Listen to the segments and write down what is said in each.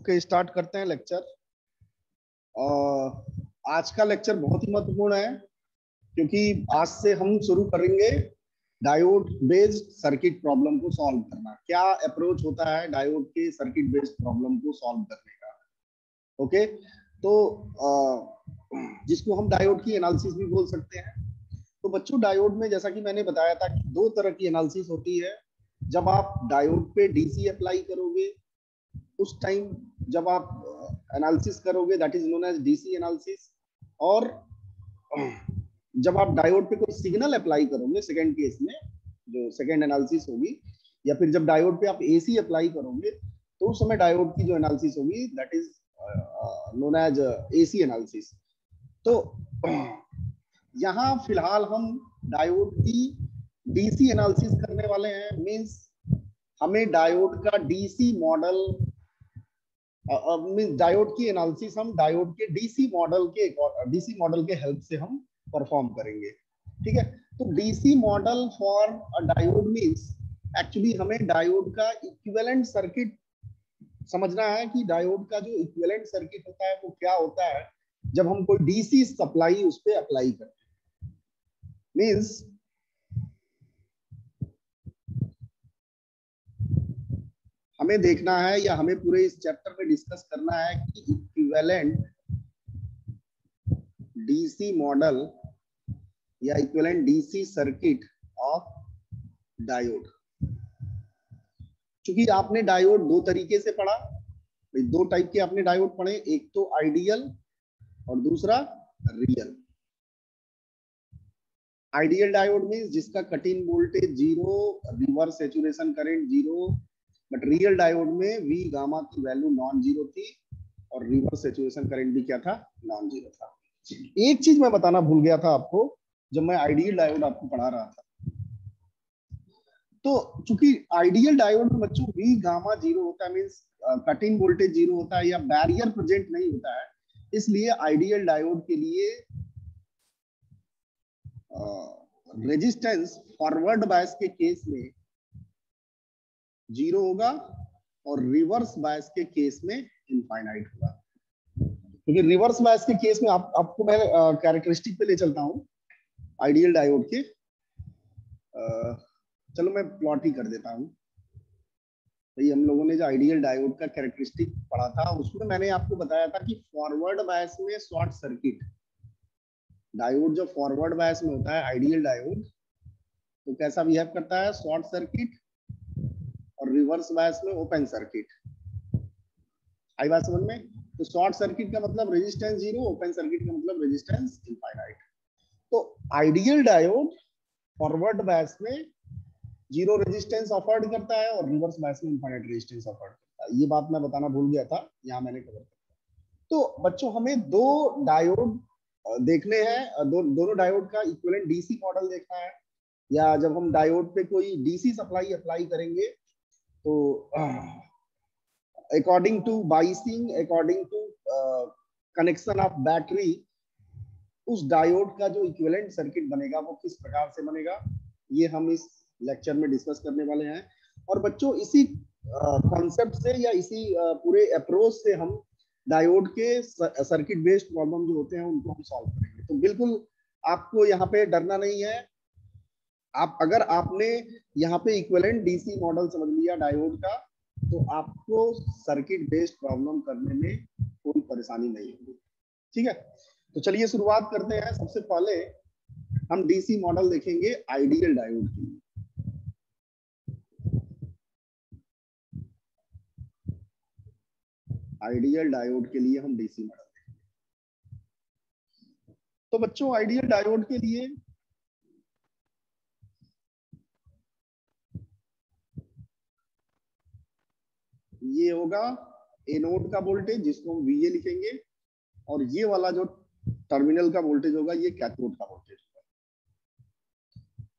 Okay, start करते हैं lecture. आज का लेक्चर बहुत ही महत्वपूर्ण है क्योंकि आज से हम शुरू करेंगे डायोड बेस्ड सर्किट प्रॉब्लम को सॉल्व करना। क्या अप्रोच होता है डायोड के सर्किट बेस्ड प्रॉब्लम को सॉल्व करने का। ओके, तो जिसको हम डायोड की एनालिसिस भी बोल सकते हैं। तो बच्चों, डायोड में जैसा कि मैंने बताया था कि दो तरह की एनालिसिस होती है। जब आप डायोड पे डीसी अप्लाई करोगे उस टाइम जब आप एनालिसिस करोगे, that is known as DC analysis. और जब आप डायोड पे कोई सिग्नल अप्लाई करोगे सेकंड केस में, जो सेकंड एनालिसिस होगी, या फिर जब डायोड पे आप एसी अप्लाई करोगे तो उस समय डायोड की जो एनालिसिस होगी that is known as AC analysis. तो यहाँ फिलहाल हम डायोड की डीसी एनालिसिस करने वाले हैं। मींस हमें डायोड का डीसी मॉडल, डायोड की एनालिसिस हम डायोड के डीसी मॉडल के हेल्प से हम परफॉर्म करेंगे। ठीक है, तो DC model for diode means actually हमें डायोड का इक्विवेलेंट सर्किट समझना है कि डायोड का जो इक्विवेलेंट सर्किट होता है वो क्या होता है जब हम कोई डीसी सप्लाई उस पर अप्लाई करते हैं। मींस हमें देखना है या हमें पूरे इस चैप्टर में डिस्कस करना है कि इक्विवेलेंट डीसी मॉडल या equivalent DC circuit of diode. क्योंकि आपने डायोड दो तरीके से पढ़ा, दो टाइप के आपने डायोड पढ़े, एक तो आइडियल और दूसरा रियल। आइडियल डायोड मींस जिसका cut in voltage zero, reverse saturation current zero, but real diode में वी गामा की वैल्यू नॉन जीरो थी और रिवर्स सैचुरेशन करंट भी क्या था, नॉन जीरो था। एक चीज मैं बताना भूल गया था आपको जब मैं आइडियल डायोड आपको पढ़ा रहा था। तो चूंकि आइडियल डायोड में बच्चों वी गामा जीरो होता है, means cut in voltage zero होता है या बैरियर प्रेजेंट नहीं होता है, इसलिए आइडियल डायोड के लिए रेजिस्टेंस फॉरवर्ड बायस के केस में जीरो होगा और रिवर्स बायस के केस में इनफाइनाइट होगा। क्योंकि रिवर्स बायस के केस में आपको मैं कैरेक्टरिस्टिक पे ले चलता हूं आइडियल डायोड के। चलो मैं प्लॉट ही कर देता हूं। तो हम लोगों ने जो आइडियल डायोड का कैरेक्टरिस्टिक पढ़ा था उसमें मैंने आपको बताया था कि फॉरवर्ड बायस में शॉर्ट सर्किट डायोड जो फॉरवर्ड बायस में होता है आइडियल डायोड, तो कैसा बिहेव करता है, शॉर्ट सर्किट, और रिवर्स बायस में ओपन सर्किट। आई बात समझ में? तो शॉर्ट सर्किट का मतलब रेजिस्टेंस जीरो, ओपन सर्किट का मतलब रेजिस्टेंस इनफाइनाइट। तो आइडियल डायोड फॉरवर्ड बायस में जीरो रेजिस्टेंस ऑफर्ड करता है और रिवर्स बायस में इनफाइनाइट रेजिस्टेंस ऑफर्ड करता है। ये बात मैं बताना भूल गया था, यहाँ मैंने कवर किया। तो बच्चों हमें दो डायोड देखने हैं, दोनों डायोड का इक्विवेलेंट डीसी मॉडल देखना है, या जब हम डायोड पे कोई डीसी सप्लाई अप्लाई करेंगे तो according to biasing, according to connection of battery, उस डायोड का जो इक्विवेलेंट सर्किट बनेगा वो किस प्रकार से बनेगा, ये हम इस लेक्चर में डिस्कस करने वाले हैं। और बच्चों इसी कॉन्सेप्ट से या इसी पूरे अप्रोच से हम डायोड के सर्किट बेस्ड प्रॉब्लम जो होते हैं उनको हम सॉल्व करेंगे। तो बिल्कुल आपको यहाँ पे डरना नहीं है। आप अगर आपने यहाँ पे इक्विवेलेंट डीसी मॉडल समझ लिया डायोड का, तो आपको सर्किट बेस्ड प्रॉब्लम करने में कोई परेशानी नहीं होगी। ठीक है, तो चलिए शुरुआत करते हैं। सबसे पहले हम डीसी मॉडल देखेंगे आइडियल डायोड के लिए। आइडियल डायोड के लिए हम डीसी मॉडल देखेंगे। तो बच्चों आइडियल डायोड के लिए ये होगा एनोड का वोल्टेज जिसको हम VA लिखेंगे, और ये वाला जो टर्मिनल का वोल्टेज होगा ये कैथोड का वोल्टेज होगा।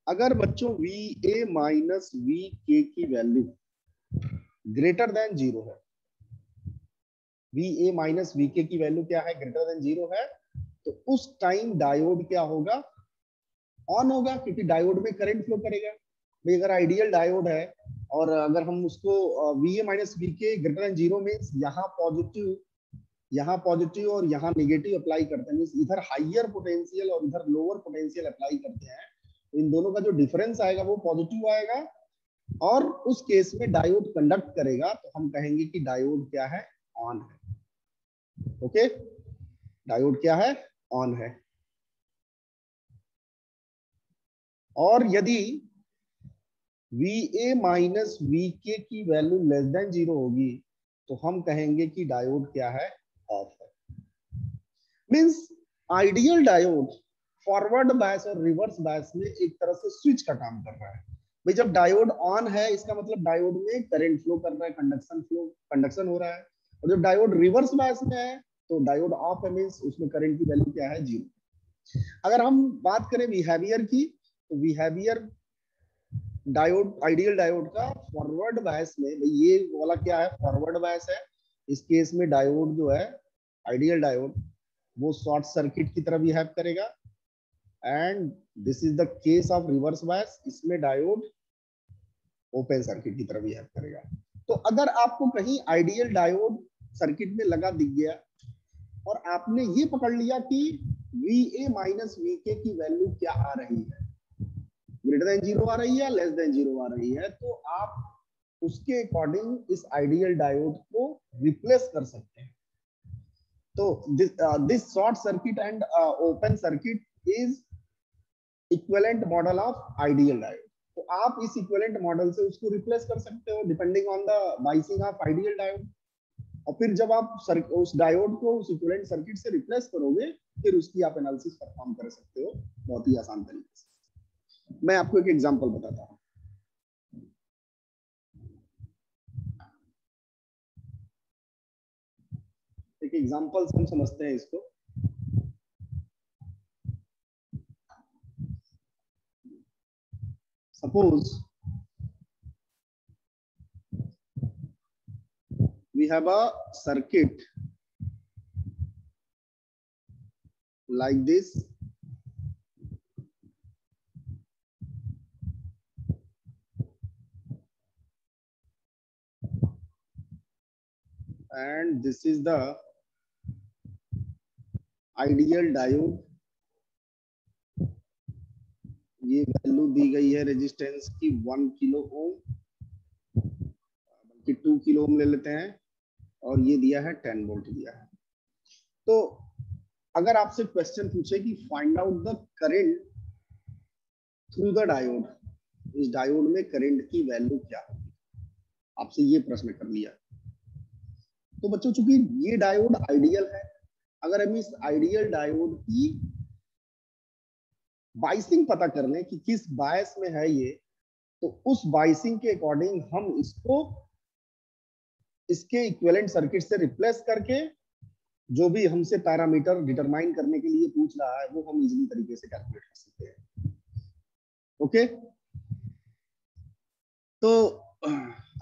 अगर बच्चों VA माइनस VK की वैल्यू ग्रेटर देन जीरो है, VA माइनस VK की वैल्यू क्या है, ग्रेटर देन जीरो है, तो उस टाइम डायोड क्या होगा, ऑन होगा, क्योंकि डायोड में करंट फ्लो करेगा। भाई अगर आइडियल डायोड है और अगर हम उसको VA minus VK greater then 0 means यहाँ पॉजिटिव और यहाँ नेगेटिव अप्लाई करते हैं, मीन्स इधर हाइयर पोटेंशियल और इधर लोअर पोटेंशियल अप्लाई करते हैं, तो इन दोनों का जो डिफरेंस आएगा वो पॉजिटिव आएगा, और उस केस में डायोड कंडक्ट करेगा, तो हम कहेंगे कि डायोड क्या है, ऑन है। ओके, डायोड क्या है, ऑन है। और यदि VA माइनस VK की वैल्यू लेस देन 0 होगी तो हम कहेंगे कि डायोड क्या है, ऑफ है। Means ideal diode forward bias और रिवर्स बायस में एक तरह से स्विच का काम कर रहा है। भाई जब डायोड ऑन है इसका मतलब डायोड में करंट फ्लो कर रहा है, कंडक्शन हो रहा है, और जब डायोड रिवर्स बायस में है तो डायोड ऑफ है, मींस उसमें करंट की वैल्यू क्या है, 0। अगर हम बात करें बिहेवियर की, तो बिहेवियर डायोड, आइडियल डायोड का फॉरवर्ड बायस में, भाई ये वाला क्या है, फॉरवर्ड बायस है, इस केस में डायोड जो है, आइडियल डायोड, वो शॉर्ट सर्किट की तरह बिहेव करेगा। And this is the case of reverse bias, इसमें डायोड ओपन सर्किट की तरह बिहेव करेगा। तो अगर आपको कहीं आइडियल डायोड सर्किट में लगा दिख गया और आपने ये पकड़ लिया कि VA माइनस VK की वैल्यू क्या आ रही है, ग्रेटर देन 0 आ रही है, लेस देन 0 आ रही है, तो आप उसके अकॉर्डिंग इस आइडियल डायोड को रिप्लेस कर सकते हैं। तो this short circuit and open circuit is equivalent model of ideal diode. तो आप इस इक्विवेलेंट मॉडल से उसको रिप्लेस कर सकते हो depending on the biasing of ideal diode. और फिर जब आप उस डायोड को उस इक्विवेलेंट सर्किट से रिप्लेस करोगे, फिर उसकी आप एनालिसिस परफॉर्म कर सकते हो बहुत ही आसान तरीके से। मैं आपको एक एग्जांपल बताता हूं। एक एग्जांपल से हम समझते हैं इसको। Suppose we have a circuit like this, and this is the ideal diode। ये वैल्यू दी गई है रेजिस्टेंस की 1 किलो ओम, बल्कि 2 किलो ओम ले लेते हैं, और ये दिया है 10 वोल्ट दिया है। तो अगर आपसे क्वेश्चन पूछे कि find out the current through the diode, इस डायोड में करंट की वैल्यू क्या होगी, आपसे ये प्रश्न कर लिया। तो बच्चों चूंकि ये डायोड आइडियल है, अगर हम इस आइडियल डायोड की बाइसिंग पता कर लें कि किस बायस में है ये, तो उस बाइसिंग के अकॉर्डिंग हम इसको इसके इक्विवेलेंट सर्किट से रिप्लेस करके जो भी हमसे पैरामीटर डिटरमाइन करने के लिए पूछ रहा है वो हम इजीली तरीके से कैलकुलेट कर सकते हैं। ओके, तो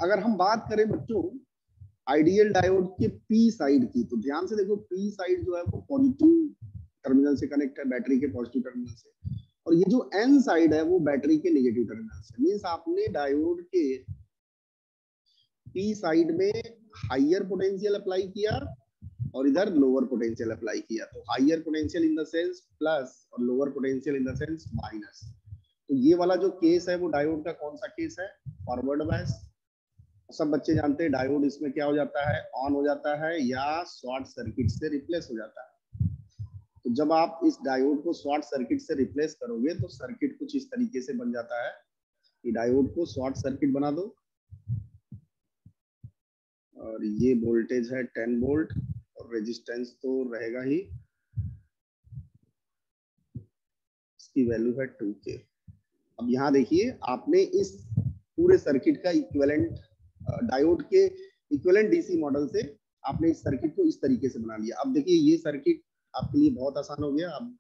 अगर हम बात करें बच्चों आइडियल डायोड के पी साइड की, तो ध्यान से देखो, पी साइड जो है वो पॉजिटिव टर्मिनल से कनेक्ट है, बैटरी के पॉजिटिव टर्मिनल से, और ये जो एन साइड है वो बैटरी के नेगेटिव टर्मिनल से। मींस आपने डायोड के पी साइड में हाइयर पोटेंशियल अप्लाई किया और इधर लोअर पोटेंशियल अप्लाई किया। तो higher potential in the sense plus और lower potential in the sense minus. तो ये वाला जो केस है वो डायोड का कौन सा केस है, फॉरवर्ड बायस। सब बच्चे जानते हैं डायोड इसमें क्या हो जाता है, ऑन हो जाता है या शॉर्ट सर्किट से रिप्लेस हो जाता है। तो जब आप इस डायोड को शॉर्ट सर्किट से रिप्लेस करोगे तो सर्किट कुछ इस तरीके से बन जाता है कि डायोड को शॉर्ट सर्किट बना दो, और ये वोल्टेज है 10 वोल्ट और रेजिस्टेंस तो रहेगा ही, इसकी वैल्यू है 2K। अब यहाँ देखिए आपने इस पूरे सर्किट का इक्विवेलेंट डायोड के इक्विवेलेंट डीसी मॉडल से आपने इस सर्किट को इस तरीके से बना लिया। अब देखिए ये सर्किट आपके लिए बहुत आसान हो गया। अब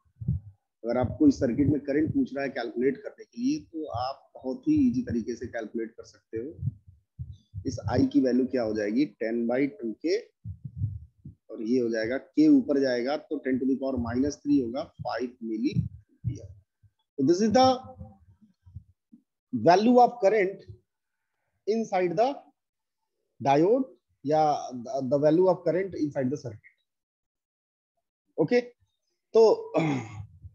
अगर आपको इस सर्किट में करंट पूछ रहा है कैलकुलेट करने के लिए, तो आप बहुत ही इजी तरीके से कैलकुलेट कर सकते हो। इस I की वैल्यू क्या हो जाएगी, 10/2K, और ये हो जाएगा K ऊपर जाएगा तो 10⁻³ होगा 5 मिली एम्पियर। तो this is the value of current inside the diode या the value of current inside the circuit. Okay तो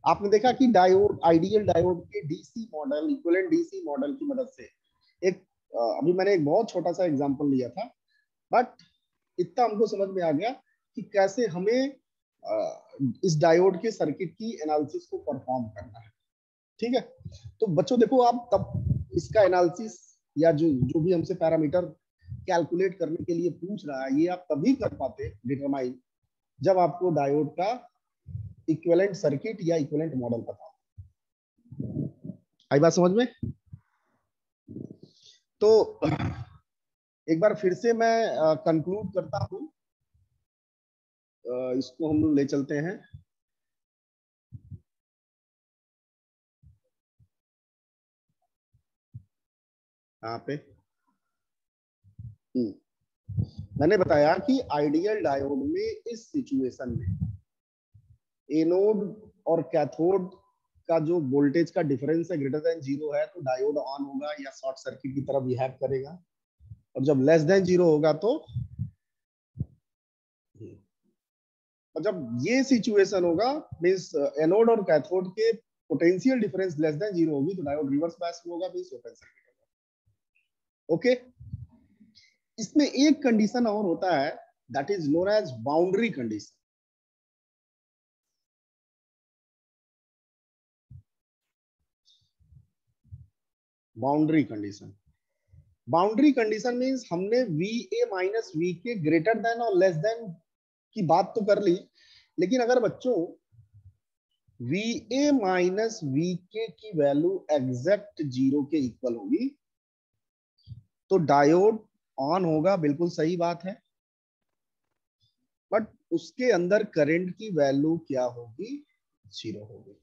आपने देखा कि डायोड, आइडियल डायोड के DC model, equivalent DC model की मदद से एक अभी मैंने एक बहुत छोटा सा एग्जांपल लिया था, बट इतना हमको समझ में आ गया कि कैसे हमें इस डायोड के सर्किट की एनालिसिस को परफॉर्म करना है। ठीक है, तो बच्चों देखो, आप तब इसका एनालिसिस या जो भी हमसे पैरामीटर कैलकुलेट करने के लिए पूछ रहा है, ये आप तभी कर पाते डिटरमाइन जब आपको डायोड का इक्विवेलेंट सर्किट या इक्विवेलेंट मॉडल पता हो। आई बात समझ में? तो एक बार फिर से मैं कंक्लूड करता हूं, इसको हम लोग ले चलते हैं। यहाँ पे मैंने बताया कि आइडियल डायोड में इस सिचुएशन में एनोड और कैथोड का जो वोल्टेज का डिफरेंस है ग्रेटर देन 0 है, तो डायोड ऑन होगा या शॉर्ट सर्किट की तरह बिहेव करेगा, और जब लेस देन 0 होगा तो, और जब ये सिचुएशन होगा मींस एनोड और कैथोड के पोटेंशियल डिफरेंस लेस देन 0 होगी, तो डायोड रिवर्स बायस में होगा, मींस ओपन सर्किट होगा। ओके, इसमें एक कंडीशन और होता है, that is known as boundary condition. Boundary condition, boundary condition means हमने VA minus VK greater than और लेस देन की बात तो कर ली, लेकिन अगर बच्चों VA माइनस VK की वैल्यू एग्जैक्ट 0 के इक्वल होगी तो डायोड ऑन होगा, बिल्कुल सही बात है, बट उसके अंदर करंट की वैल्यू क्या होगी? 0 होगी।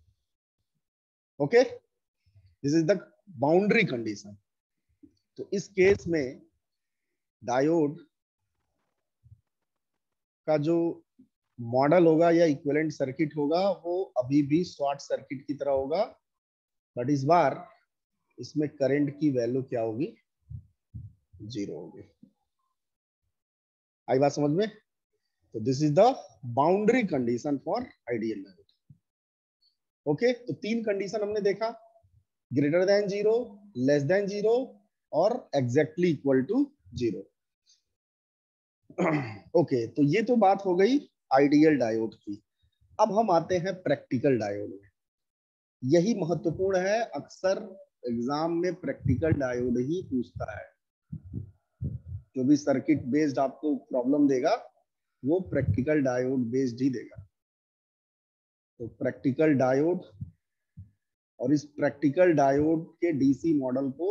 Okay, this is the boundary condition. तो इस केस में डायोड का जो मॉडल होगा या इक्विवेलेंट सर्किट होगा वो अभी भी शॉर्ट सर्किट की तरह होगा, बट इस बार इसमें करंट की वैल्यू क्या होगी? 0 होगी। आई बात समझ में? तो this is the boundary condition for ideal diode. Okay, तो 3 कंडीशन हमने देखा, ग्रेटर देन 0, लेस देन 0 और एग्जैक्टली इक्वल टू 0। ओके, तो ये तो बात हो गई आइडियल डायोड की। अब हम आते हैं प्रैक्टिकल डायोड में। यही महत्वपूर्ण है, अक्सर एग्जाम में प्रैक्टिकल डायोड ही पूछता है। जो भी सर्किट बेस्ड आपको प्रॉब्लम देगा वो प्रैक्टिकल डायोड बेस्ड ही देगा। तो प्रैक्टिकल डायोड, और इस प्रैक्टिकल डायोड के डीसी मॉडल को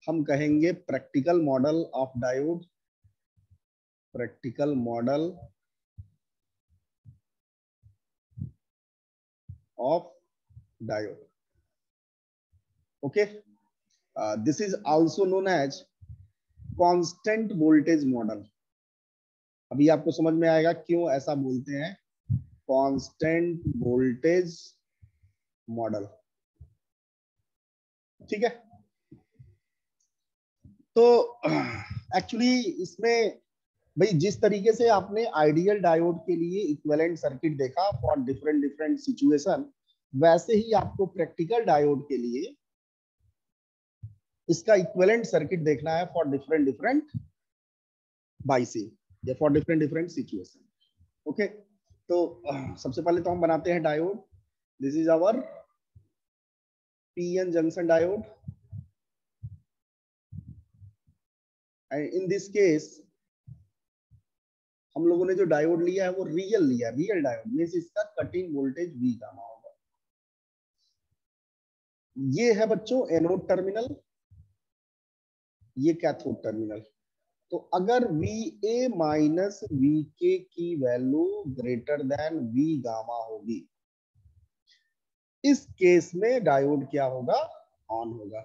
हम कहेंगे practical model of diode, practical model of diode. Okay, this is also known as constant voltage model. अभी आपको समझ में आएगा क्यों ऐसा बोलते हैं, कांस्टेंट वोल्टेज मॉडल। ठीक है, तो एक्चुअली इसमें भाई जिस तरीके से आपने आइडियल डायोड के लिए इक्विवेलेंट सर्किट देखा फॉर डिफरेंट डिफरेंट सिचुएशन, वैसे ही आपको प्रैक्टिकल डायोड के लिए इसका इक्विवेलेंट सर्किट देखना है फॉर डिफरेंट डिफरेंट बाइसिंग या for different different situation. Okay, तो सबसे पहले तो हम बनाते हैं diode. This is our PN junction diode, and in this case हम लोगों ने जो डायोड लिया है वो रियल लिया है, रियल डायोड मींस इसका कटिंग वोल्टेज V गामा होगा। ये है बच्चों एनोड टर्मिनल, ये कैथोड टर्मिनल। तो अगर VA माइनस VK की value greater then V gamma होगी, इस केस में डायोड क्या होगा? ऑन होगा।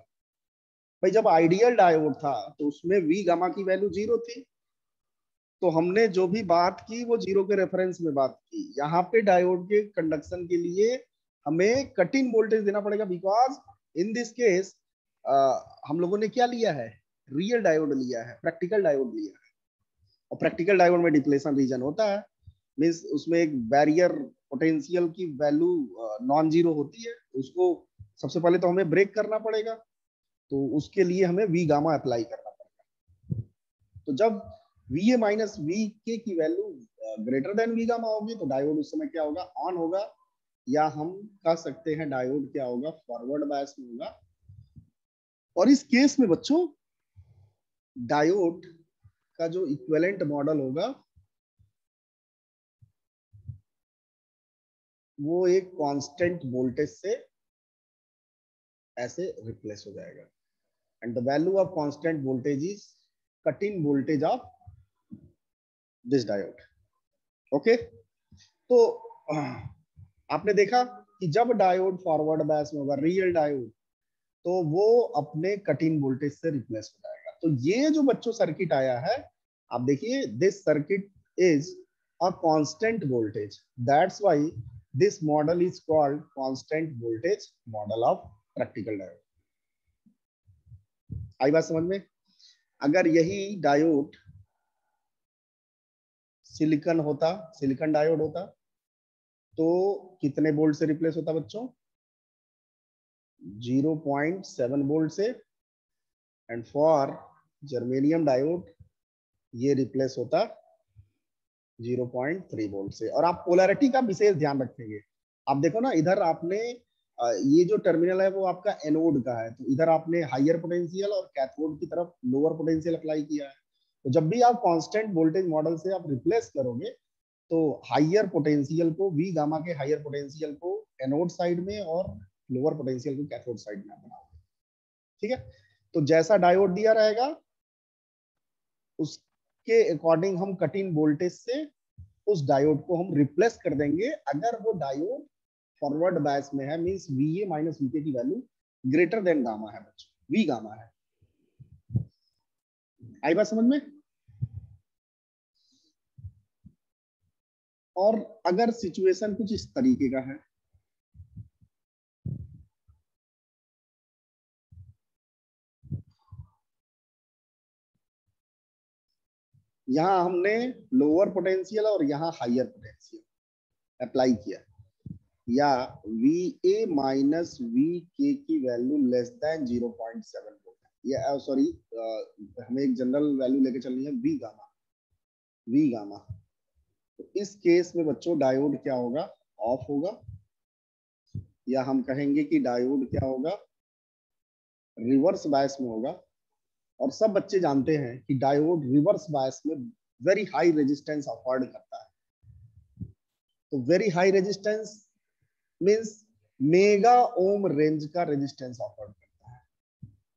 भाई जब आइडियल डायोड था तो उसमें V गामा की वैल्यू 0 थी, तो हमने जो भी बात की वो 0 के रेफरेंस में बात की। यहाँ पे डायोड के कंडक्शन के लिए हमें कट इन वोल्टेज देना पड़ेगा, बिकॉज इन दिस केस हम लोगों ने क्या लिया है, रियल डायोड लिया है, प्रैक्टिकल डायोड लिया है। और प्रैक्टिकल डायोड में डिप्लेशन रीजन होता है, मीन्स उसमें एक बैरियर पोटेंशियल की वैल्यू नॉन जीरो होती है, उसको सबसे पहले तो हमें ब्रेक करना पड़ेगा, तो उसके लिए हमें वी गामा अप्लाई करना पड़ेगा। तो जब we A minus V K की value greater than V gamma होगी तो डायोड उस समय क्या होगा, ऑन होगा, या हम कह सकते हैं डायोड क्या होगा, फॉरवर्ड बायस में होगा। और इस केस में बच्चों डायोड का जो इक्विवेलेंट मॉडल होगा वो एक कांस्टेंट वोल्टेज से ऐसे रिप्लेस हो जाएगा, and the value of constant voltage is cut in voltage of this diode. Okay, तो आपने देखा कि जब डायोड फॉरवर्ड बायस में होगा, रियल डायोड, तो वो अपने कट इन वोल्टेज से रिप्लेस हो जाएगा। तो ये जो बच्चों सर्किट आया है, आप देखिए, this circuit is a constant voltage, that's why this model is called constant voltage model of practical diode. आई बात समझ में? अगर यही डायोड सिलिकॉन होता, सिलिकॉन डायोड होता, तो कितने वोल्ट से रिप्लेस होता बच्चों? 0.7 वोल्ट से। एंड फॉर जर्मेनियम डायोड ये रिप्लेस होता 0.3 वोल्ट से। और आप पोलैरिटी का विशेष ध्यान रखेंगे। आप देखो ना, इधर आपने ये जो टर्मिनल है वो आपका एनोड का है, तो इधर आपने हायर पोटेंशियल और कैथोड की तरफ लोअर पोटेंशियल अप्लाई किया है। तो जब भी आप कांस्टेंट वोल्टेज मॉडल से आप रिप्लेस करोगे तो हायर पोटेंशियल को, वी गामा के हायर पोटेंशियल को एनोड साइड में और लोअर पोटेंशियल को कैथोड साइड में बनाओगे। ठीक है, तो जैसा डायोड दिया रहेगा उसके अकॉर्डिंग हम कट इन वोल्टेज से उस डायोड को हम रिप्लेस कर देंगे, अगर वो डायोड फॉरवर्ड बायस में है, मींस वीए माइनस वीके की वैल्यू ग्रेटर देन गामा है बच्चों, वी गामा है। आई बात समझ में? और अगर सिचुएशन कुछ इस तरीके का है, यहां हमने लोअर पोटेंशियल और यहां हायर पोटेंशियल अप्लाई किया, या we A minus V K की वैल्यू लेस देन 0.7 वोल्ट, या सॉरी हमें एक जनरल वैल्यू लेके चलनी है, वी गामा, वी गामा। तो इस केस में बच्चों डायोड क्या होगा, ऑफ होगा, या हम कहेंगे कि डायोड क्या होगा, रिवर्स बायस में होगा। और सब बच्चे जानते हैं कि डायोड रिवर्स बायस में वेरी हाई रेजिस्टेंस अफोर्ड करता है। तो very high resistance means mega ohm range का रेजिस्टेंस अफोर्ड करता है।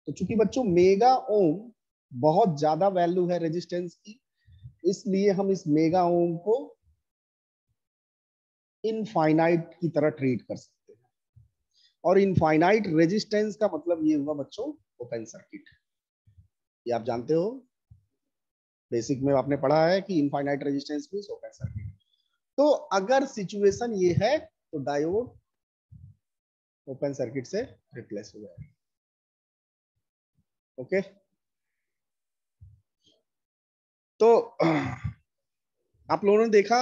तो चूंकि बच्चों मेगा ओम बहुत ज्यादा वैल्यू है रेजिस्टेंस की, इसलिए हम इस मेगा ओम को इनफाइनाइट की तरह ट्रीट कर सकते हैं। और इनफाइनाइट रेजिस्टेंस का मतलब ये हुआ बच्चों ओपन सर्किट। ये आप जानते हो, बेसिक में आपने पढ़ा है कि infinite resistance means open circuit. तो अगर सिचुएशन ये है तो डायोड ओपन सर्किट से रिप्लेस हो जाएगा। ओके, तो आप लोगों ने देखा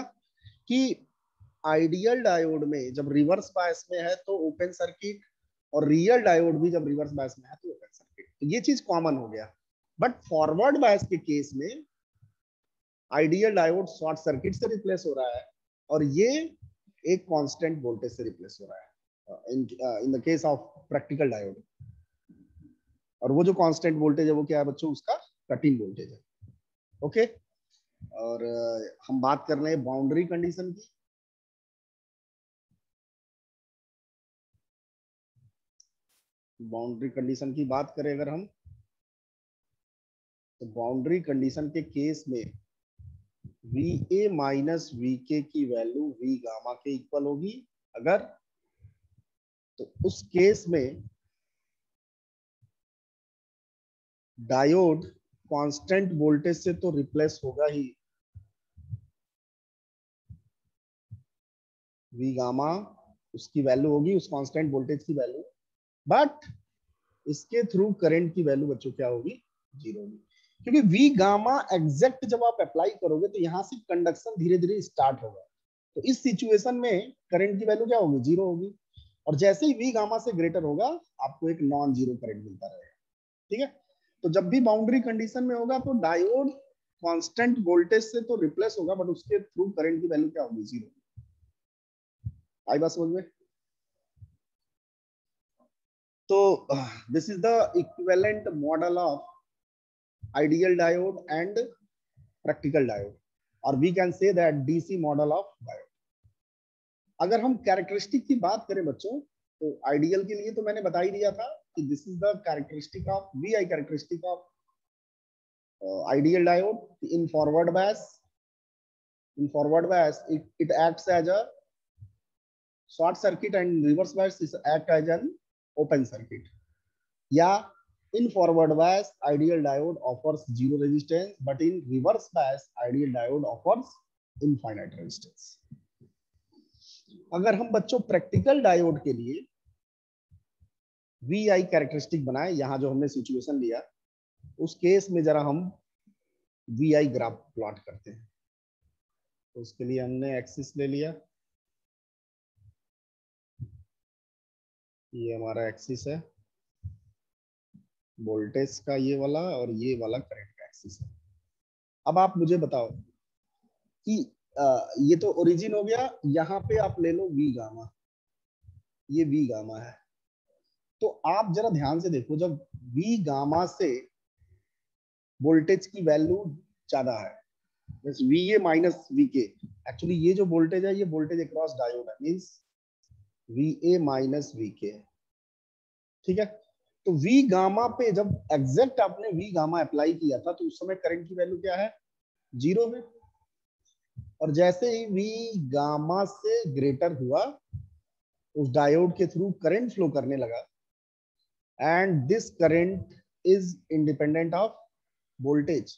कि आइडियल डायोड में जब रिवर्स बायस में है तो ओपन सर्किट, और रियल डायोड भी जब रिवर्स बायस में है तो ओपन सर्किट, तो ये चीज कॉमन हो गया। बट फॉरवर्ड बायस के केस में आइडियल डायोड शॉर्ट सर्किट से रिप्लेस हो रहा है, और ये एक कांस्टेंट वोल्टेज से रिप्लेस हो रहा है in the case of practical diode. और वो जो कांस्टेंट वोल्टेज है वो क्या है बच्चों, उसका कट इन वोल्टेज है। ओके, और हम बात कर रहे हैं बाउंड्री कंडीशन की। बाउंड्री कंडीशन की बात करें अगर हम, तो बाउंड्री कंडीशन के केस में we A minus V K की वैल्यू वी गामा के इक्वल होगी अगर, तो उस केस में डायोड कांस्टेंट वोल्टेज से तो रिप्लेस होगा ही, वी गामा उसकी वैल्यू होगी, उस कांस्टेंट वोल्टेज की वैल्यू, बट इसके थ्रू करंट की वैल्यू बच्चों क्या होगी, जीरो होगी। क्योंकि वी गामा एग्जैक्ट जब आप अप्लाई करोगे तो यहाँ से कंडक्शन धीरे धीरे स्टार्ट होगा, तो इस सिचुएशन में करंट की वैल्यू क्या होगी, जीरो होगी। और जैसे ही वी गामा से ग्रेटर होगा आपको एक नॉन जीरो करंट मिलता रहेगा। ठीक है, तो जब भी बाउंड्री कंडीशन में होगा तो डायोड कांस्टेंट वोल्टेज से तो रिप्लेस होगा, बट उसके थ्रू करंट की वैल्यू क्या होगी, जीरो। आई बात समझ में? तो this is the equivalent model of ideal diode and practical diode, और we can say that DC model of diode. अगर हम कैरेक्टरिस्टिक की बात करें बच्चों, तो आइडियल के लिए तो मैंने बता ही दिया था कि this is the characteristic of V I characteristic of ideal diode in forward bias. In forward bias, it acts as a short circuit, and reverse bias is act as an open circuit. Yeah, in forward bias, ideal diode offers zero resistance, but in reverse bias, ideal diode offers infinite resistance. अगर हम बच्चों practical diode के लिए we I characteristic बनाए, यहां जो हमने situation लिया, उस केस में जरा हम वी आई ग्राफ प्लॉट करते हैं। तो उसके लिए हमने एक्सिस ले लिया, ये हमारा एक्सिस है वोल्टेज का, ये वाला, और ये वाला करंट का एक्सिस है। अब आप मुझे बताओ कि ये तो ओरिजिन हो गया, यहाँ पे आप ले लो वी गामा, ये वी गामा है। तो आप जरा ध्यान से देखो, जब वी गामा से वोल्टेज की वैल्यू ज्यादा है, V A minus V K, actually ये जो वोल्टेज है ये वोल्टेज अक्रॉस डायोड है, means V A minus V K. ठीक है, तो वी गामा पे जब एग्जैक्ट आपने वी गामा अप्लाई किया था तो उस समय करंट की वैल्यू क्या है, जीरो है। और जैसे ही वी गामा से ग्रेटर हुआ उस डायोड के थ्रू करंट फ्लो करने लगा, and this current is independent of voltage.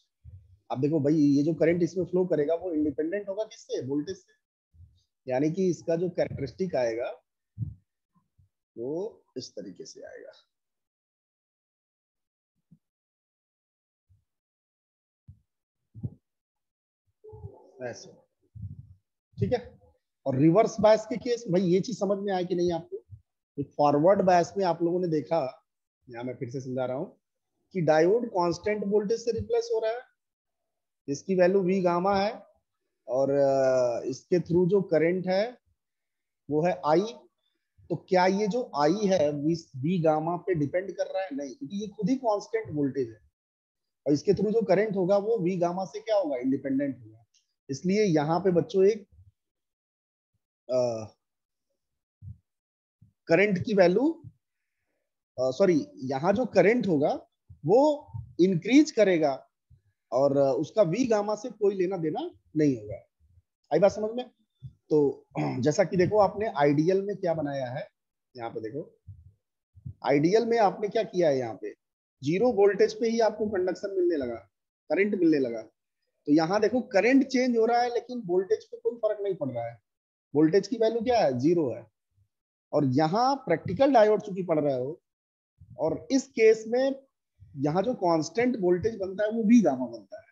अब देखो भाई, ये जो करंट इसमें फ्लो करेगा वो इंडिपेंडेंट होगा किससे, वोल्टेज से। यानी कि इसका जो कैरेक्टरिस्टिक आएगा वो इस तरीके से आएगा। ऐसे, ठीक है। और रिवर्स बायस के केस, भाई ये चीज समझ में आया कि नहीं आपको? फॉरवर्ड बायस में आप लोगों ने देखा, यहाँ मैं फिर से समझा रहा हूँ, कि डायोड कांस्टेंट वोल्टेज से रिप्लेस हो रहा है, इसकी वैल्यू वी गामा है, और इसके थ्रू जो करंट है वो है आई। तो क्या ये जो आई है वी गामा पे डिपेंड कर रहा है? नहीं, क्योंकि ये खुद ही कांस्टेंट वोल्टेज है, और इसके थ्रू जो करंट होगा वो वी गामा से क्या होगा, इंडिपेंडेंट होगा। इसलिए यहाँ पे बच्चों एक करंट की वैल्यू, सॉरी, यहाँ जो करंट होगा वो इंक्रीज करेगा, और उसका वी गामा से कोई लेना देना नहीं होगा। आई बात समझ में? तो जैसा कि देखो आपने आइडियल में क्या बनाया है, यहाँ पे देखो आइडियल में आपने क्या किया है, यहाँ पे जीरो वोल्टेज पे ही आपको कंडक्शन मिलने लगा, करंट मिलने लगा। तो यहाँ देखो करंट चेंज हो रहा है लेकिन वोल्टेज पे कोई फर्क नहीं पड़ रहा है, वोल्टेज की वैल्यू क्या है, जीरो है। और यहाँ प्रैक्टिकल डायोड चूंकि पढ़ रहे हो, और इस केस में यहाँ जो कांस्टेंट वोल्टेज बनता है वो भी गामा बनता है।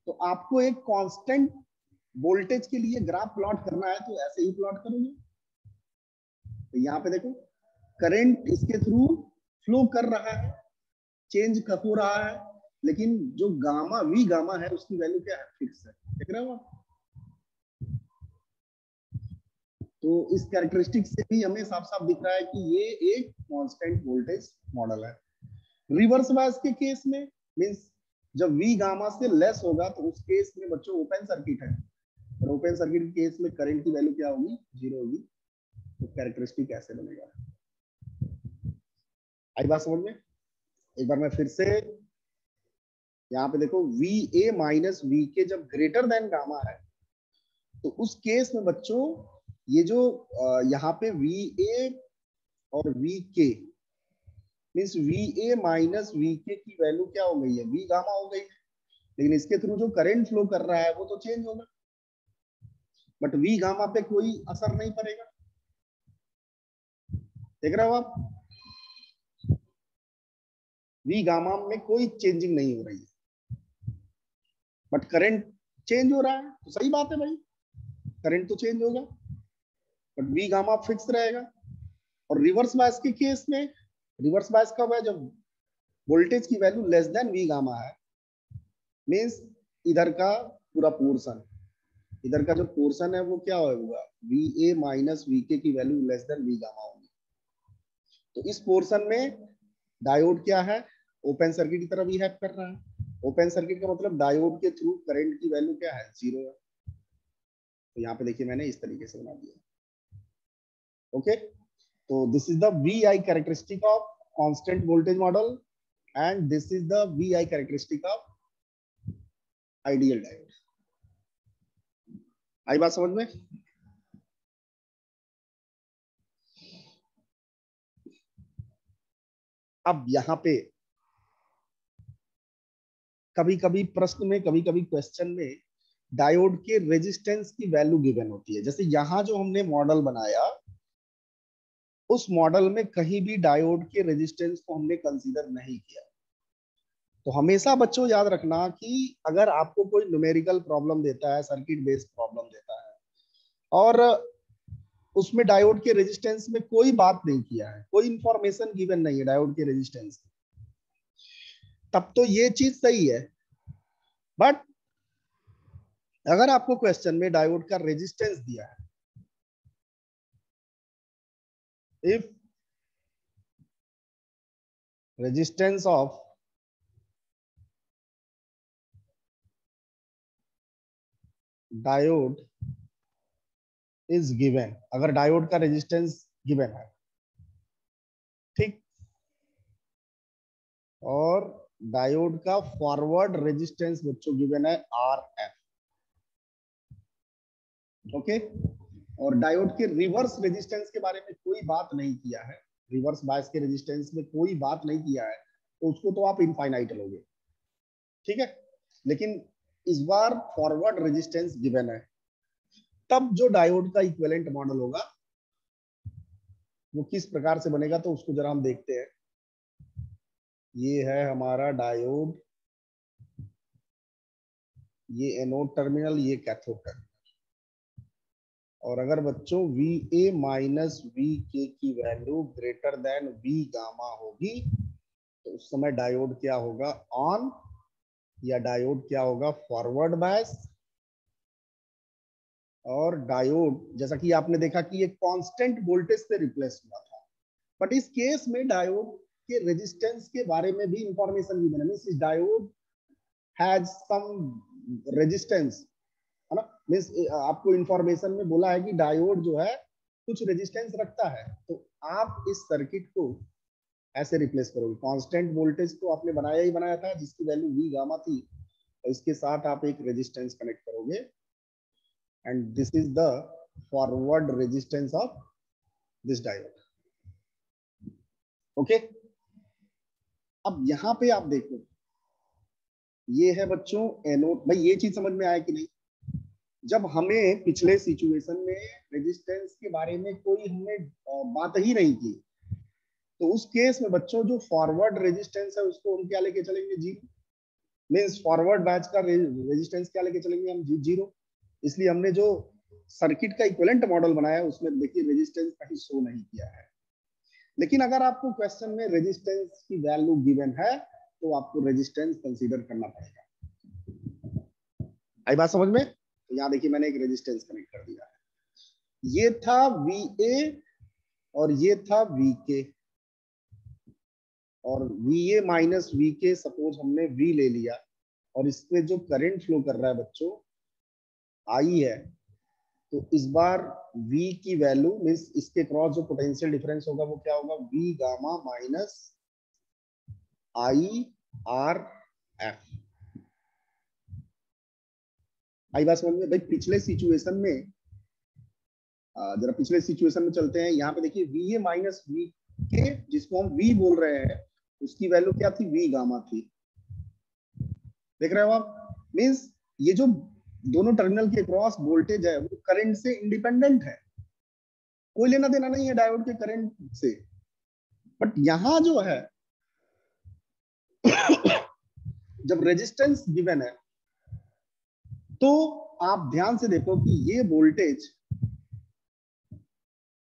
तो आपको एक कांस्टेंट वोल्टेज के लिए ग्राफ प्लॉट करना है तो ऐसे ही प्लॉट करोगे। तो यहाँ पे देखो करंट इसके थ्रू फ्लो कर रहा है, चेंज हो रहा है, लेकिन जो गामा वी गामा है उसकी वैल्यू क्या है, फिक्स है। देख रहे हो आप? तो इस कैरेक्टरिस्टिक से भी हमें साफ साफ दिख रहा है कि ये एक कांस्टेंट वोल्टेज मॉडल है। रिवर्स बायस के केस में मींस जब वी गामा से लेस होगा तो उस केस में बच्चों ओपन सर्किट है, और ओपन सर्किट के केस में करंट की वैल्यू क्या होगी, जीरो होगी। तो कैरेक्टरिस्टिक ऐसे बनेगा। आई बात समझ में? एक बार मैं फिर से यहाँ पे देखो, वी ए माइनस वी के जब ग्रेटर देन गामा है तो उस केस में बच्चों ये जो यहाँ पे वी ए और V K means V A minus V K की वैल्यू क्या हो गई है, वी गामा हो गई है। लेकिन इसके थ्रू जो करंट फ्लो कर रहा है वो तो चेंज होगा, बट वी गामा पे कोई असर नहीं पड़ेगा। देख रहे हो आप? वी गामा में कोई चेंजिंग नहीं हो रही है, बट करंट चेंज हो रहा है, तो सही बात है भाई, करंट तो चेंज होगा, बट वी गामा फिक्स रहेगा। और रिवर्स बायस के केस में, रिवर्स बायस कब है, जब वोल्टेज की value less than V gamma है, मींस इधर का पूरा पोर्शन, इधर का जो पोर्शन है वो क्या होगा, we A minus V K की value less than V gamma होगी। तो इस पोर्शन में डायोड क्या है, ओपन सर्किट की तरह बिहेव कर रहा है। ओपन सर्किट का मतलब डायोड के थ्रू करंट की वैल्यू क्या है, जीरो है। तो यहाँ पे देखिए मैंने इस तरीके से बना दिया। ओके, तो this is the V I characteristic of constant voltage model and this is the V I characteristic of ideal diode. आई बात समझ में? अब यहाँ पे कभी कभी प्रश्न में, कभी कभी क्वेश्चन में डायोड के रेजिस्टेंस की वैल्यू गिवन होती है। जैसे यहाँ जो हमने मॉडल बनाया, उस मॉडल में कहीं भी डायोड के रेजिस्टेंस को हमने कंसीडर नहीं किया। तो हमेशा बच्चों याद रखना कि अगर आपको कोई न्यूमेरिकल प्रॉब्लम देता है, सर्किट बेस्ड प्रॉब्लम देता है, और उसमें डायोड के रेजिस्टेंस में कोई बात नहीं किया है, कोई इंफॉर्मेशन गिवन नहीं है डायोड के रेजिस्टेंस की, तब तो ये चीज सही है। बट अगर आपको क्वेश्चन में डायोड का रेजिस्टेंस दिया है, if resistance of diode is given, अगर डायोड का रेजिस्टेंस गिवन है, ठीक, और डायोड का फॉरवर्ड रेजिस्टेंस बच्चों गिवन है आर एफ, ओके, और डायोड के रिवर्स रेजिस्टेंस के बारे में कोई बात नहीं किया है, रिवर्स बायस के रेजिस्टेंस में कोई बात नहीं किया है, तो उसको तो आप इनफाइनाइट लोगे, ठीक है। लेकिन इस बार फॉरवर्ड रेजिस्टेंस गिवन है, तब जो डायोड का इक्विवेलेंट मॉडल होगा वो किस प्रकार से बनेगा, तो उसको जरा हम देखते हैं। ये है हमारा डायोड, ये एनोड टर्मिनल, ये कैथोड टर्मिनल, और अगर बच्चों V A minus V K की value greater than V gamma होगी, तो उस समय डायोड क्या होगा, ऑन, या डायोड क्या होगा, फॉरवर्ड बायस। और डायोड जैसा कि आपने देखा कि ये कांस्टेंट वोल्टेज से रिप्लेस हुआ था, बट इस केस में डायोड के रेजिस्टेंस के बारे में भी इंफॉर्मेशन गिवन है, means diode has some resistance, है ना, मींस आपको इंफॉर्मेशन में बोला है कि डायोड जो है कुछ रेजिस्टेंस रखता है। तो आप इस सर्किट को ऐसे रिप्लेस करोगे, कांस्टेंट वोल्टेज तो आपने बनाया ही बनाया था जिसकी वैल्यू वी गामा थी, और इसके साथ आप एक रेजिस्टेंस कनेक्ट करोगे, and this is the forward resistance of this diode. Okay, अब यहां पे आप देखो, ये है बच्चों एनोड। भाई ये चीज समझ में आया कि नहीं? जब हमें पिछले सिचुएशन में रेजिस्टेंस के बारे में कोई हमने बात ही नहीं की, तो उस केस में बच्चों जो फॉरवर्ड रेजिस्टेंस है उसको हम क्या लेके चलेंगे, जीरो, मींस फॉरवर्ड बैच का रेजिस्टेंस क्या लेके चलेंगे हम, जीरो। इसलिए हमने जो सर्किट का इक्विवेलेंट मॉडल बनाया है उसमें देखिए रेजिस्टेंस कहीं शो नहीं किया है। लेकिन अगर आपको क्वेश्चन में रेजिस्टेंस की वैल्यू गिवन है तो आपको रेजिस्टेंस कंसीडर करना पड़ेगा। आई बात समझ में? तो यहाँ देखिए मैंने एक रेजिस्टेंस कनेक्ट कर दिया है, ये था वी ए और ये था वी के, और वी ए माइनस वी के सपोज हमने वी ले लिया, और इस पे जो करंट फ्लो कर रहा है बच्चों आई है, तो इस बार V की वैल्यू मींस इसके क्रॉस जो पोटेंशियल डिफरेंस होगा वो क्या होगा, V gamma minus I R F. आई बात समझ में? भाई पिछले सिचुएशन में, जरा पिछले सिचुएशन में चलते हैं। यहाँ पे देखिए वी ए माइनस वी के, जिसको हम V बोल रहे हैं, उसकी वैल्यू क्या थी, V गामा थी। देख रहे हो आप? मींस ये जो दोनों टर्मिनल के क्रॉस वोल्टेज है वो करंट से इंडिपेंडेंट है, कोई लेना देना नहीं है डायोड के करंट से। बट यहां जो है जब रेजिस्टेंस गिवन है तो आप ध्यान से देखो कि ये वोल्टेज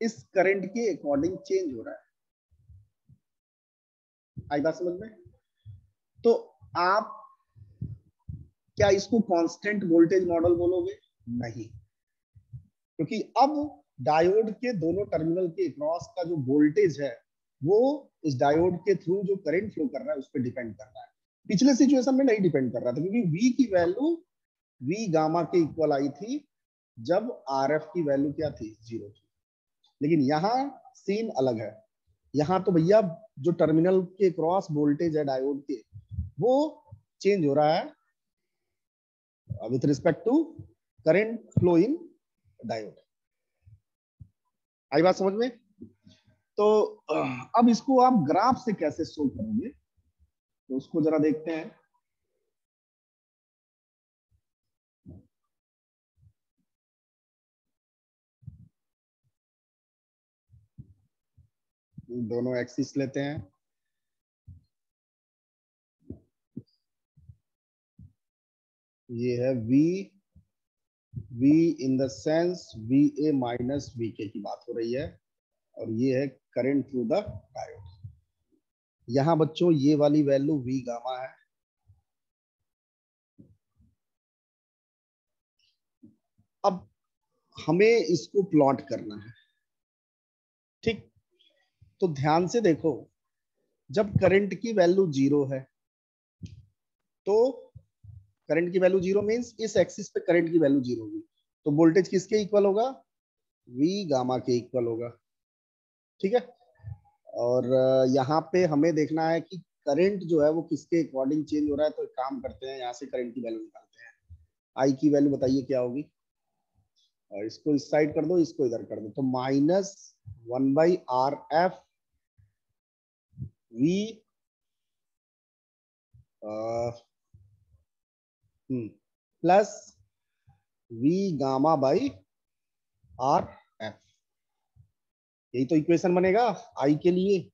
इस करंट के अकॉर्डिंग चेंज हो रहा है। आई बात समझ में? तो आप क्या इसको कांस्टेंट वोल्टेज मॉडल बोलोगे? नहीं, क्योंकि अब डायोड के दोनों टर्मिनल के क्रॉस का जो वोल्टेज है वो इस डायोड के थ्रू जो करंट फ्लो कर रहा है उस पर डिपेंड कर रहा है। पिछले सिचुएशन में नहीं डिपेंड कर रहा था, क्योंकि V की वैल्यू V गामा के इक्वल आई थी जब RF की वैल्यू क्या थी? 0 थी। लेकिन यहाँ सीन अलग है। यहाँ तो भैया जो टर्मिनल के क्रॉस वोल्टेज है डायोड के वो चेंज हो रहा है with respect to current flow in diode. आई बात समझ में? तो अब इसको आप ग्राफ से कैसे शो करोगे तो उसको जरा देखते हैं। दोनों एक्सिस लेते हैं। ये है V in the sense VA minus VK की बात हो रही है, और ये है करंट थ्रू द डायोड। यहां बच्चों ये वाली वैल्यू V गामा है। अब हमें इसको प्लॉट करना है, ठीक? तो ध्यान से देखो, जब करंट की वैल्यू 0 है तो करंट की वैल्यू 0 मींस इस एक्सिस पे करंट की वैल्यू 0 होगी, तो वोल्टेज किसके इक्वल होगा? V गामा के इक्वल होगा, ठीक है? और यहाँ पे हमें देखना है कि करंट जो है वो किसके अकॉर्डिंग चेंज हो रहा है। तो एक काम करते हैं, यहाँ से करंट की वैल्यू निकालते हैं। आई की वैल्यू बताइए क्या होगी? और इसको इस साइड कर दो, इसको इधर कर दो, तो -1/RF V plus V gamma by RF। यही तो इक्वेशन बनेगा आई के लिए।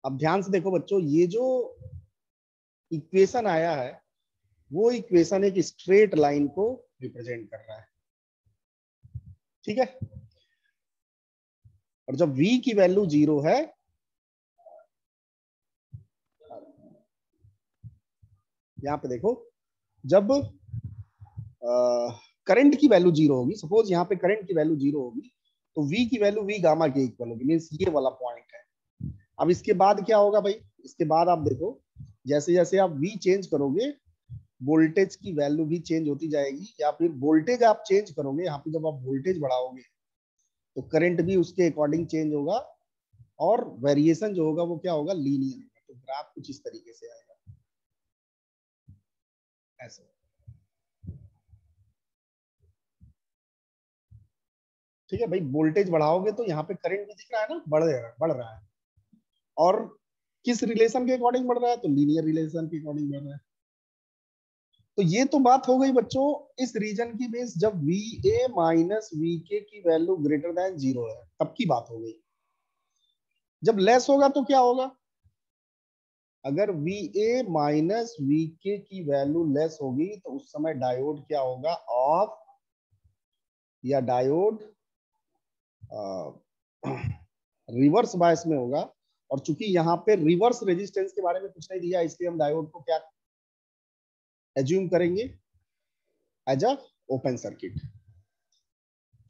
अब ध्यान से देखो बच्चों, ये जो इक्वेशन आया है वो इक्वेशन एक स्ट्रेट लाइन को रिप्रेजेंट कर रहा है, ठीक है? और जब V की वैल्यू 0 है, यहां पे देखो, जब करंट की वैल्यू 0 होगी, सपोज यहाँ पे करंट की वैल्यू 0 होगी, तो V की वैल्यू V गामा के इक्वल होगी, मींस ये वाला पॉइंट है। अब इसके बाद क्या होगा भाई? इसके बाद आप देखो, जैसे जैसे आप V चेंज करोगे वोल्टेज की वैल्यू भी चेंज होती जाएगी, या फिर वोल्टेज आप चेंज करोगे, यहाँ पे जब आप वोल्टेज बढ़ाओगे तो करंट भी उसके अकॉर्डिंग चेंज होगा, और वेरिएशन जो होगा वो क्या होगा? लीनियर होगा। तो ग्राफ कुछ इस तरीके से आएगा, ऐसे, ठीक है भाई? वोल्टेज बढ़ाओगे तो यहाँ पे करंट भी दिख रहा है ना, बढ़ रहा है। और किस रिलेशन के अकॉर्डिंग बढ़ रहा है? तो लीनियर रिलेशन के अकॉर्डिंग बढ़ रहा है। तो ये तो बात हो गई बच्चों इस रीजन की बेस, जब VA माइनस VK की वैल्यू ग्रेटर देन 0 है तब की बात हो गई। जब लेस होगा तो क्या होगा? अगर VA माइनस VK की वैल्यू लेस होगी तो उस समय डायोड क्या होगा? ऑफ, या डायोड रिवर्स बायस में होगा। और चूंकि यहाँ पे रिवर्स रेजिस्टेंस के बारे में कुछ नहीं दिया, इसलिए हम डायोड को क्या एज्यूम करेंगे? As a open circuit.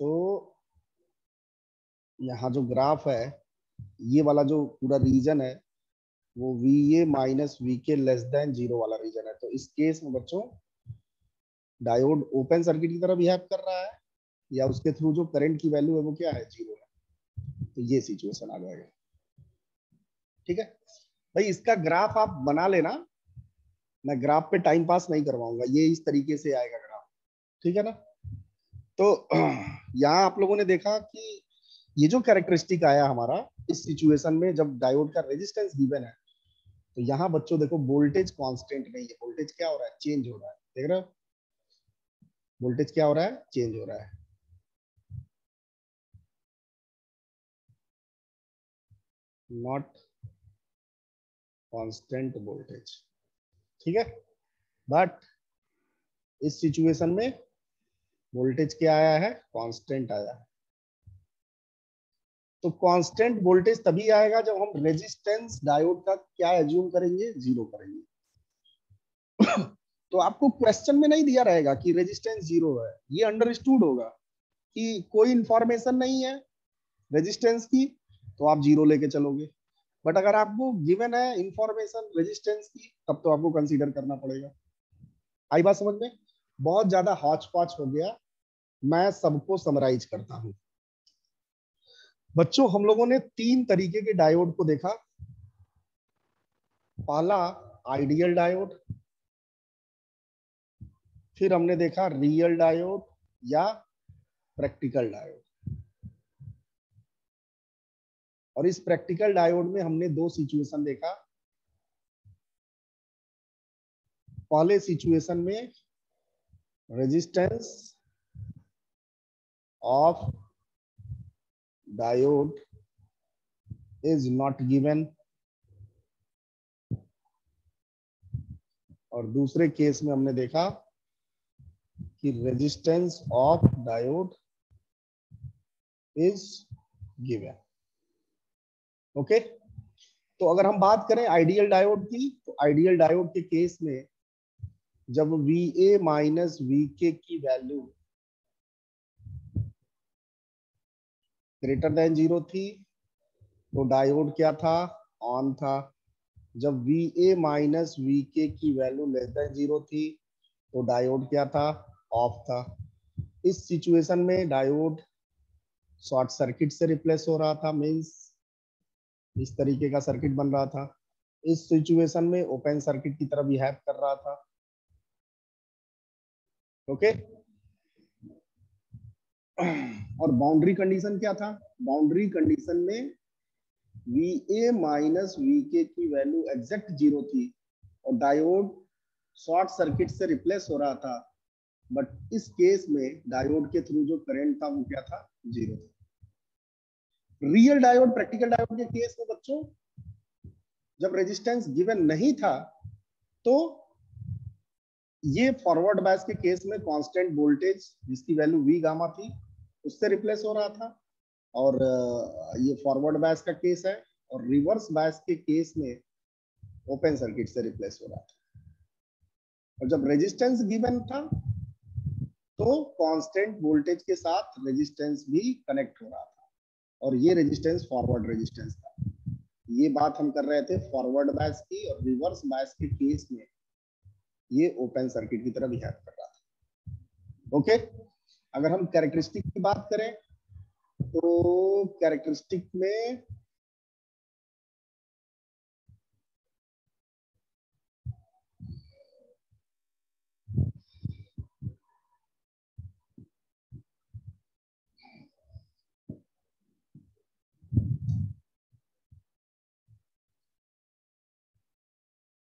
तो यहाँ जो ग्राफ है, ये वाला जो पूरा रीजन है वो VA minus VK less than 0 वाला रीजन है। तो इस केस में बच्चों डायोड ओपन सर्किट की तरह बिहेव कर रहा है, या उसके थ्रू जो करंट की वैल्यू है वो क्या है? 0 है। तो ये सिचुएशन आ जाएगा, ठीक है भाई? इसका ग्राफ आप बना लेना, मैं ग्राफ पे टाइम पास नहीं करवाऊंगा, ये इस तरीके से आएगा ग्राफ, ठीक है ना? तो यहाँ आप लोगों ने देखा कि ये जो कैरेक्टरिस्टिक आया हमारा इस सिचुएशन में, जब डायोड का रेजिस्टेंस गिवन है, तो यहाँ बच्चों देखो वोल्टेज कांस्टेंट नहीं है, वोल्टेज क्या हो रहा है? चेंज हो रहा है। देख रहे हो? वोल्टेज क्या हो रहा है? चेंज हो रहा है। नॉट कांस्टेंट वोल्टेज, ठीक है। बट इस सिचुएशन में वोल्टेज क्या आया है, कांस्टेंट आया है। तो कांस्टेंट वोल्टेज तभी आएगा जब हम रेजिस्टेंस डायोड का क्या एज्यूम करेंगे, जीरो करेंगे। तो आपको क्वेश्चन में नहीं दिया रहेगा कि रेजिस्टेंस जीरो है, ये अंडरस्टूड होगा कि कोई इंफॉर्मेशन नहीं है रेजिस्टेंस की, तो आप जीरो लेके चलोगे। बट अगर आपको गिवन है इंफॉर्मेशन रेजिस्टेंस की, तब तो आपको कंसीडर करना पड़ेगा। आई बात समझ में? बहुत ज्यादा हॉच पॉच हो गया, मैं सबको समराइज करता हूं। बच्चों, हम लोगों ने तीन तरीके के डायोड को देखा। पहला आइडियल डायोड, फिर हमने देखा रियल डायोड या प्रैक्टिकल डायोड। और इस प्रैक्टिकल डायोड में हमने दो सिचुएशन देखा। पहले सिचुएशन में resistance of diode is not given, और दूसरे केस में हमने देखा कि resistance of diode is given. Okay, तो अगर हम बात करें आइडियल डायोड की, तो आइडियल डायोड के केस में जब VA माइनस VK की वैल्यू ग्रेटर देन जीरो थी, तो डायोड क्या था, ऑन था। जब VA माइनस VK की वैल्यू लेस देन जीरो थी, तो डायोड क्या था, ऑफ था। इस सिचुएशन में डायोड शॉर्ट सर्किट से रिप्लेस हो रहा था, मींस इस तरीके का सर्किट बन रहा था। इस सिचुएशन में ओपन सर्किट की तरह बिहेव कर रहा था। ओके, और बाउंड्री कंडीशन क्या था, बाउंड्री कंडीशन में VA माइनस VK की वैल्यू एग्जैक्ट जीरो थी और डायोड शॉर्ट सर्किट से रिप्लेस हो रहा था। बट इस केस में डायोड के थ्रू जो करंट था वो क्या था, जीरो था। रियल डायोड, प्रैक्टिकल डायोड के केस में बच्चों, जब रेजिस्टेंस गिवन नहीं था, तो ये फॉरवर्ड बायस के केस में कांस्टेंट वोल्टेज जिसकी वैल्यू V गामा थी उससे रिप्लेस हो रहा था, और ये फॉरवर्ड बायस का केस है। और रिवर्स बायस के केस में ओपन सर्किट से रिप्लेस हो रहा था। और जब रेजिस्टेंस गिवन था, तो कांस्टेंट वोल्टेज के साथ रेजिस्टेंस भी कनेक्ट हो रहा था, और ये रेजिस्टेंस फॉरवर्ड रेजिस्टेंस था। ये बात हम कर रहे थे फॉरवर्ड बायस की, और रिवर्स बायस के केस में ये ओपन सर्किट की तरह बिहेव कर रहा था। ओके, अगर हम कैरेक्टरिस्टिक की बात करें, तो कैरेक्टरिस्टिक में